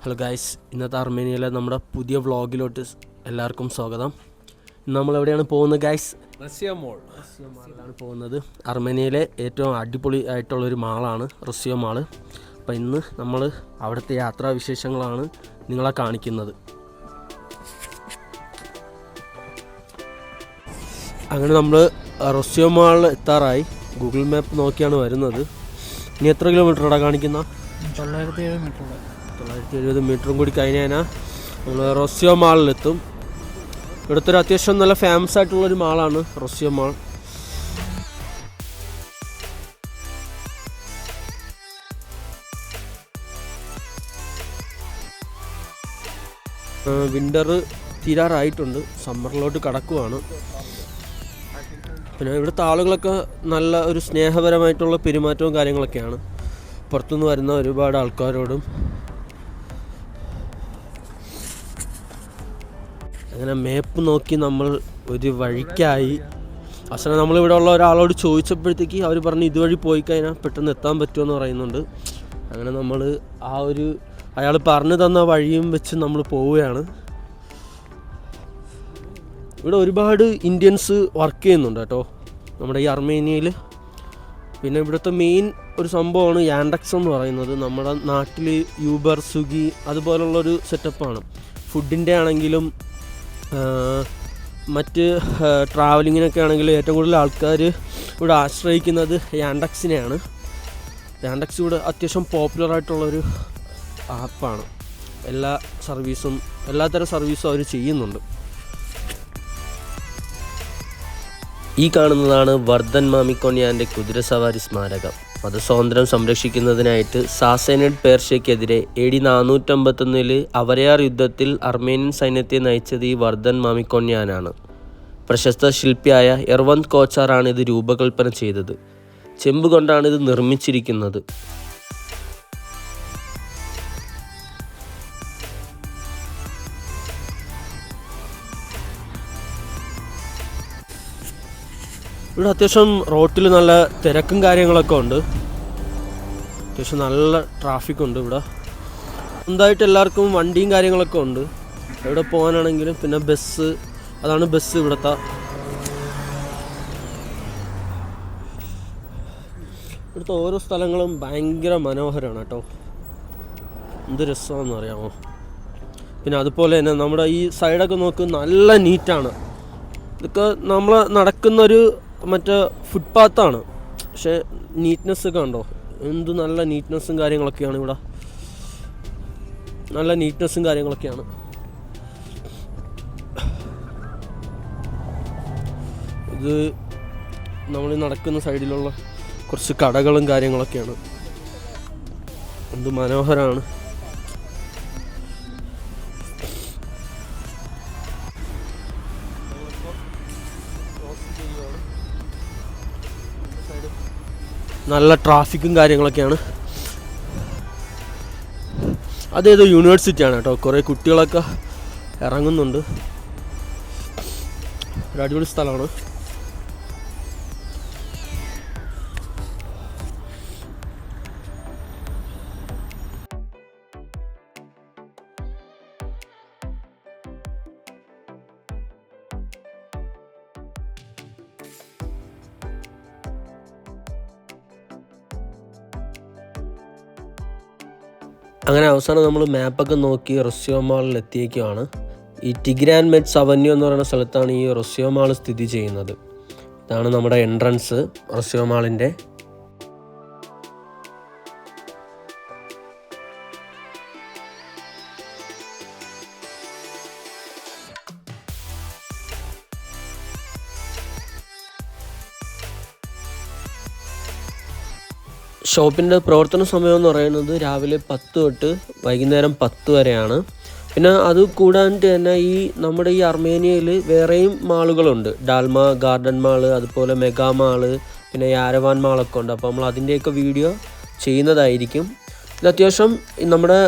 Hello guys, ഇന്നത്തെ അർമേനിയയിലെ നമ്മുടെ പുതിയ വ്ളോഗിലോട്ട് എല്ലാവർക്കും സ്വാഗതം. ഇന്ന് നമ്മളെവിടെയാണ് പോകുന്നത് ഗൈസ്? റഷ്യ മാളിലാണ് പോകുന്നത്. അർമേനിയയിലെ ഏറ്റവും അടിപൊളി ആയിട്ടുള്ളൊരു മാളാണ് റഷ്യ മാള്. അപ്പോൾ ഇന്ന് നമ്മൾ അവിടുത്തെ യാത്രാവിശേഷങ്ങളാണ് നിങ്ങളെ കാണിക്കുന്നത്. അങ്ങനെ നമ്മൾ റഷ്യ മാളിൽ എത്താറായി. ഗൂഗിൾ മാപ്പ് നോക്കിയാണ് വരുന്നത്. ഇനി എത്ര കിലോമീറ്ററാണ് കാണിക്കുന്ന? 970 മീറ്ററും കൂടി കഴിഞ്ഞാൽ നമ്മൾ റഷ്യ മാളിലെത്തും. ഇവിടുത്തെ ഒരു അത്യാവശ്യം നല്ല ഫേമസ് ആയിട്ടുള്ളൊരു മാളാണ് റഷ്യ മാൾ. വിൻ്റർ തീരാറായിട്ടുണ്ട്, സമ്മറിലോട്ട് കടക്കുവാണ്. പിന്നെ ഇവിടുത്തെ ആളുകളൊക്കെ നല്ല ഒരു സ്നേഹപരമായിട്ടുള്ള പെരുമാറ്റവും കാര്യങ്ങളൊക്കെയാണ്. പുറത്തുനിന്ന് വരുന്ന ഒരുപാട് ആൾക്കാരോടും. അങ്ങനെ മാപ്പ് നോക്കി നമ്മൾ ഒരു വഴിക്കായി. അവസാനം നമ്മളിവിടെ ഉള്ള ഒരാളോട് ചോദിച്ചപ്പോഴത്തേക്ക് അവർ പറഞ്ഞു ഇതുവഴി പോയി കഴിഞ്ഞാൽ പെട്ടെന്ന് എത്താൻ പറ്റുമെന്ന് പറയുന്നുണ്ട്. അങ്ങനെ നമ്മൾ അയാൾ പറഞ്ഞു തന്ന വഴിയും വെച്ച് നമ്മൾ പോവുകയാണ്. ഇവിടെ ഒരുപാട് ഇന്ത്യൻസ് വർക്ക് ചെയ്യുന്നുണ്ട് കേട്ടോ നമ്മുടെ ഈ അർമേനിയയിൽ. പിന്നെ ഇവിടുത്തെ മെയിൻ ഒരു സംഭവമാണ് യാൻഡക്സ് എന്ന് പറയുന്നത്. നമ്മുടെ നാട്ടിൽ യൂബർ, സ്വിഗ്ഗി അതുപോലുള്ളൊരു സെറ്റപ്പാണ്. ഫുഡിൻ്റെ ആണെങ്കിലും മറ്റ് ട്രാവലിങ്ങിനൊക്കെ ആണെങ്കിൽ ഏറ്റവും കൂടുതൽ ആൾക്കാർ ഇവിടെ ആശ്രയിക്കുന്നത് യാൻഡക്സിനെയാണ്. യാൻഡക്സ് ഇവിടെ അത്യാവശ്യം പോപ്പുലറായിട്ടുള്ളൊരു ആപ്പാണ്. എല്ലാത്തരം സർവീസും അവർ ചെയ്യുന്നുണ്ട്. ഈ കാണുന്നതാണ് വർദ്ധൻ മാമിക്കോണ്യാൻ്റെ കുതിരസവാരി സ്മാരകം. മതസ്വാതന്ത്ര്യം സംരക്ഷിക്കുന്നതിനായിട്ട് സാസനിഡ് പേർഷ്യക്കെതിരെ AD 451 അവരയാർ യുദ്ധത്തിൽ അർമേനിയൻ സൈന്യത്തെ നയിച്ചത് ഈ വർദ്ധൻ മാമിക്കോണ്യാനാണ്. പ്രശസ്ത ശില്പിയായ എർവന്ത് കോച്ചാറാണ് ഇത് രൂപകൽപ്പന ചെയ്തത്. ചെമ്പ് കൊണ്ടാണ് ഇത് നിർമ്മിച്ചിരിക്കുന്നത്. ഇവിടെ അത്യാവശ്യം റോട്ടിൽ നല്ല തിരക്കും കാര്യങ്ങളൊക്കെ ഉണ്ട്. അത്യാവശ്യം നല്ല ട്രാഫിക് ഉണ്ട് ഇവിടെ. സ്വന്തമായിട്ട് എല്ലാവർക്കും വണ്ടിയും കാര്യങ്ങളൊക്കെ ഉണ്ട്. എവിടെ പോകാനാണെങ്കിലും. പിന്നെ അതാണ് ബസ് ഇവിടുത്തെ. ഇവിടുത്തെ ഓരോ സ്ഥലങ്ങളും ഭയങ്കര മനോഹരമാണ് കേട്ടോ. എന്ത് രസമാണെന്ന് അറിയാമോ. പിന്നെ അതുപോലെ തന്നെ നമ്മുടെ ഈ സൈഡൊക്കെ നോക്ക്, നല്ല നീറ്റാണ്. ഇതൊക്കെ നമ്മൾ നടക്കുന്നൊരു മറ്റേ ഫുട്പാത്താണ്. പക്ഷേ നീറ്റ്നെസ് ഒക്കെ ഉണ്ടോ, എന്ത് നല്ല നീറ്റ്നെസ്സും കാര്യങ്ങളൊക്കെയാണ് ഇവിടെ. നല്ല നീറ്റ്നെസ്സും കാര്യങ്ങളൊക്കെയാണ്. ഇത് നമ്മൾ നടക്കുന്ന സൈഡിലുള്ള കുറച്ച് കടകളും കാര്യങ്ങളൊക്കെയാണ്. എന്ത് മനോഹരമാണ്. നല്ല ട്രാഫിക്കും കാര്യങ്ങളൊക്കെയാണ്. അതേതോ യൂണിവേഴ്സിറ്റിയാണ് കേട്ടോ. കുറേ കുട്ടികളൊക്കെ ഇറങ്ങുന്നുണ്ട്. ഒരു അടിപൊളി സ്ഥലമാണ്. അങ്ങനെ അവസാനം നമ്മൾ മാപ്പൊക്കെ നോക്കി റഷ്യ മാളിൽ എത്തിയേക്കുവാണ്. ഈ ടിഗ്രാൻ മെറ്റ്സ് അവന്യൂ എന്ന് പറയുന്ന സ്ഥലത്താണ് ഈ റഷ്യ മാൾ സ്ഥിതി ചെയ്യുന്നത്. ഇതാണ് നമ്മുടെ എൻട്രൻസ് റഷ്യ മാളിൻ്റെ. ഷോപ്പിൻ്റെ പ്രവർത്തന സമയം എന്ന് പറയുന്നത് രാവിലെ 10 തൊട്ട് വൈകുന്നേരം 10 വരെയാണ്. പിന്നെ അത് കൂടാണ്ട് തന്നെ നമ്മുടെ ഈ അർമേനിയയിൽ വേറെയും മാളുകളുണ്ട്. ഡാൽമ ഗാർഡൻ മാള്, അതുപോലെ മെഗാ മാള്, പിന്നെ യാരവാൻ മാളൊക്കെ ഉണ്ട്. അപ്പോൾ നമ്മൾ അതിൻ്റെയൊക്കെ വീഡിയോ ചെയ്യുന്നതായിരിക്കും. ഇത് അത്യാവശ്യം നമ്മുടെ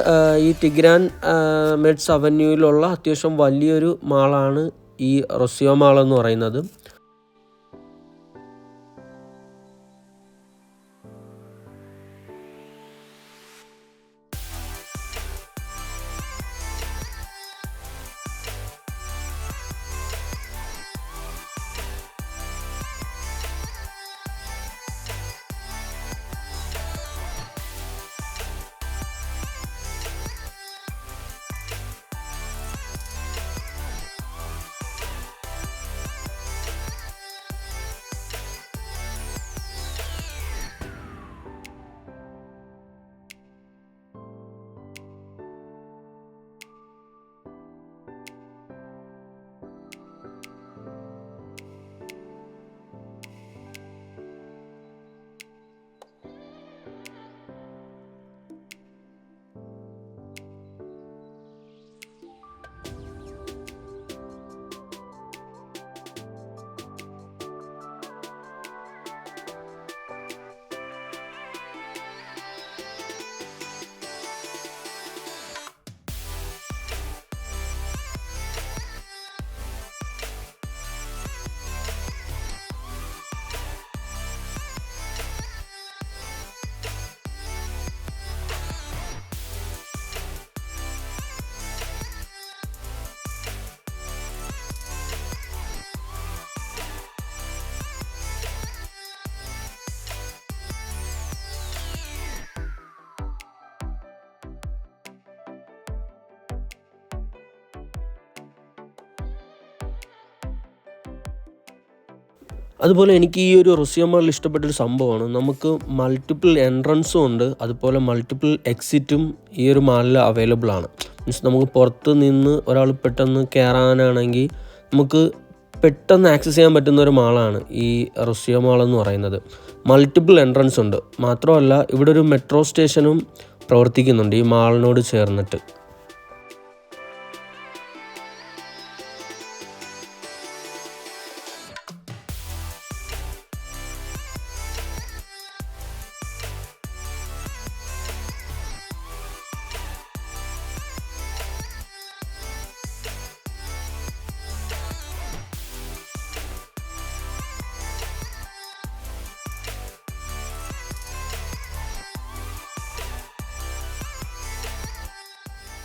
ഈ ടിഗ്രാൻ മെറ്റ്സ് അവന്യൂയിലുള്ള അത്യാവശ്യം വലിയൊരു മാളാണ് ഈ റഷ്യ മാളെന്ന് പറയുന്നത്. അതുപോലെ എനിക്ക് ഈ ഒരു റസിയ മാളിൽ ഇഷ്ടപ്പെട്ടൊരു സംഭവമാണ്, നമുക്ക് മൾട്ടിപ്പിൾ എൻട്രൻസും ഉണ്ട്, അതുപോലെ മൾട്ടിപ്പിൾ എക്സിറ്റും ഈ ഒരു മാളിൽ അവൈലബിൾ ആണ്. മീൻസ് നമുക്ക് പുറത്ത് നിന്ന് ഒരാൾ പെട്ടെന്ന് കയറാനാണെങ്കിൽ നമുക്ക് പെട്ടെന്ന് ആക്സസ് ചെയ്യാൻ പറ്റുന്ന ഒരു മാളാണ് ഈ റസിയ മാളെന്ന് പറയുന്നത്. മൾട്ടിപ്പിൾ എൻട്രൻസ് ഉണ്ട്. മാത്രമല്ല ഇവിടെ ഒരു മെട്രോ സ്റ്റേഷനും പ്രവർത്തിക്കുന്നുണ്ട് ഈ മാളിനോട് ചേർന്നിട്ട്.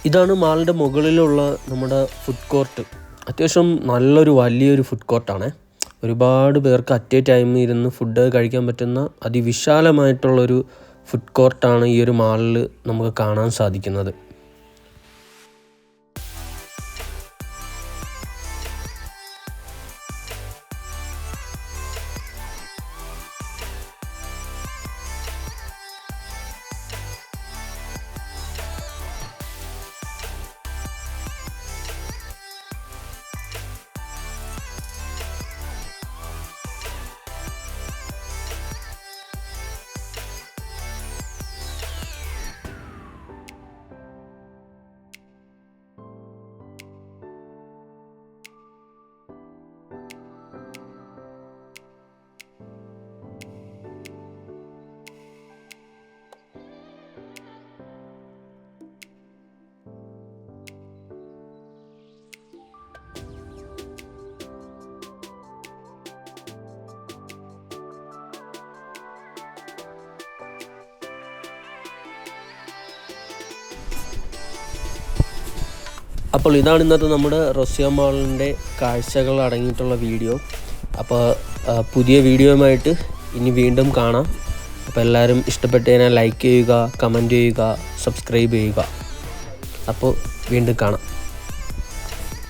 ഇതാണ് മാളിൻ്റെ മുകളിലുള്ള നമ്മുടെ ഫുഡ് കോർട്ട്. അത്യാവശ്യം നല്ലൊരു വലിയൊരു ഫുഡ് കോർട്ടാണ്. ഒരുപാട് പേർക്ക് അറ്റ് എ ടൈം ഇരുന്ന് ഫുഡ് കഴിക്കാൻ പറ്റുന്ന അതിവിശാലമായിട്ടുള്ളൊരു ഫുഡ് കോർട്ടാണ് ഈ ഒരു മാളിൽ നമുക്ക് കാണാൻ സാധിക്കുന്നത്. അപ്പോൾ ഇതാണ് ഇന്നത്തെ നമ്മുടെ റസിയ മാളിൻ്റെ കാഴ്ചകൾ അടങ്ങിയിട്ടുള്ള വീഡിയോ. അപ്പോൾ പുതിയ വീഡിയോയുമായിട്ട് ഇനി വീണ്ടും കാണാം. അപ്പോൾ എല്ലാവരും ഇഷ്ടപ്പെട്ട് കഴിഞ്ഞാൽ ലൈക്ക് ചെയ്യുക, കമൻറ്റ് ചെയ്യുക, സബ്സ്ക്രൈബ് ചെയ്യുക. അപ്പോൾ വീണ്ടും കാണാം.